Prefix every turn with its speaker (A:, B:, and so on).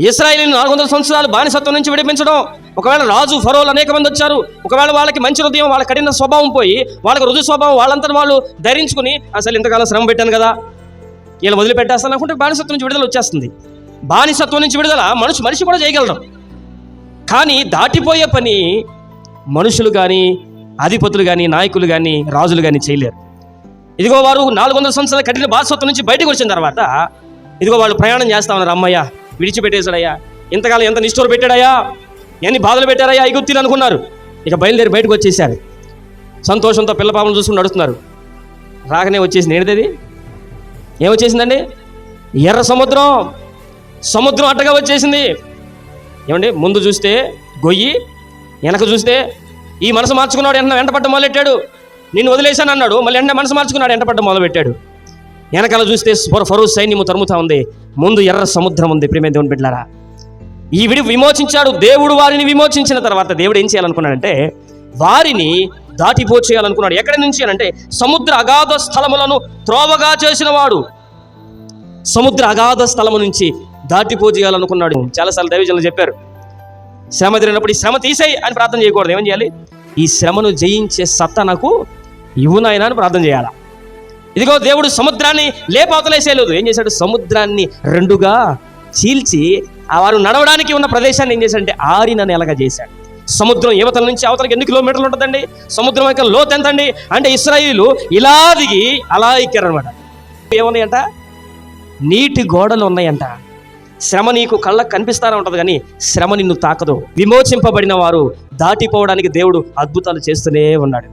A: ఇశ్రాయేలును 400 సంవత్సరాలు బానిసత్వం నుంచి విడిపించడం. ఒకవేళ రాజు ఫరోలు అనేక మంది వచ్చారు, ఒకవేళ వాళ్ళకి మంచి హృదయం, వాళ్ళ కఠిన స్వభావం పోయి వాళ్ళకి రుజు స్వభావం వాళ్ళంతా వాళ్ళు ధరించుకుని అసలు ఇంతకాలం శ్రమ పెట్టాను కదా వీళ్ళు వదిలిపెట్టేస్తాను అనుకుంటే బానిసత్వం నుంచి విడుదల వచ్చేస్తుంది. బానిసత్వం నుంచి విడుదల మనిషి కూడా చేయగలడం. కానీ దాటిపోయే పని మనుషులు కానీ, అధిపతులు కానీ, నాయకులు కానీ, రాజులు కానీ చేయలేరు. ఇదిగో వారు 400 సంవత్సరాల కఠిన బానిసత్వం నుంచి బయటకు వచ్చిన తర్వాత ఇదిగో వాళ్ళు ప్రయాణం చేస్తా ఉన్నారు. అమ్మయ్య విడిచిపెట్టేశాడయ్యా, ఇంతకాలం ఎంత నిష్ఠూరు పెట్టాడయ్యా, ఎన్ని బాధలు పెట్టారయ్యా ఐగుప్తీయులు అనుకున్నారు. ఇక బయలుదేరి బయటకు వచ్చేసారు. సంతోషంతో పిల్ల పాపను చూసుకుని నడుస్తున్నారు. రాకనే వచ్చేసింది. ఏంటిది? ఏమొచ్చేసిందండి? ఎర్ర సముద్రం అట్టగా వచ్చేసింది. ఏమండి, ముందు చూస్తే గొయ్యి, వెనక చూస్తే ఈ మనసు మార్చుకున్నాడు, వెంటపడ్డ మొదలెట్టాడు. నిన్ను వదిలేశాను అన్నాడు, మళ్ళీ మనసు మార్చుకున్నాడు, వెంటపడ్డ మొదలుపెట్టాడు. వెనకాల చూస్తే ఫరో సైన్యము తరుముతా ఉంది, ముందు ఎర్ర సముద్రం ఉంది. ప్రియమైన దేవుని బిడ్డలారా, ఈ విమోచించాడు దేవుడు. వారిని విమోచించిన తర్వాత దేవుడు ఏం చేయాలనుకున్నాడంటే వారిని దాటిపోచేయాలనుకున్నాడు. ఎక్కడి నుంచి అంటే సముద్ర అగాధ స్థలములను త్రోవగా చేసిన వాడు. సముద్ర అగాధ స్థలము నుంచి దాటిపోచేయాలనుకున్నాడు. చాలాసార్లు దైవజనులు చెప్పారు, శ్రమ తిరిగినప్పుడు ఈ శ్రమ తీసేయి అని ప్రార్థన చేయకూడదు. ఏమని చేయాలి? ఈ శ్రమను జయించే సత్తా నాకు ఇవ్వు నాయనా అని ప్రార్థన చేయాలా. ఇదిగో దేవుడు సముద్రాన్ని లేపవతలేసేయలేదు. ఏం చేశాడు? సముద్రాన్ని రెండుగా చీల్చి వారు నడవడానికి ఉన్న ప్రదేశాన్ని ఏం చేశాడంటే ఆరిన నెలగా చేశాడు. సముద్రం యువతల నుంచి అవతలకి ఎన్ని కిలోమీటర్లు ఉంటుందండి? సముద్రం యొక్క లోతు ఎంతండి అంటే ఇశ్రాయేలు ఇలా దిగి అలా ఎక్కారనమాట. ఏమున్నాయంట? నీటి గోడలు ఉన్నాయంట. శ్రమ నీకు కళ్ళకు కనిపిస్తానే ఉంటుంది, కానీ శ్రమ నిన్ను తాకదు. విమోచింపబడిన వారు దాటిపోవడానికి దేవుడు అద్భుతాలు చేస్తూనే ఉన్నాడు.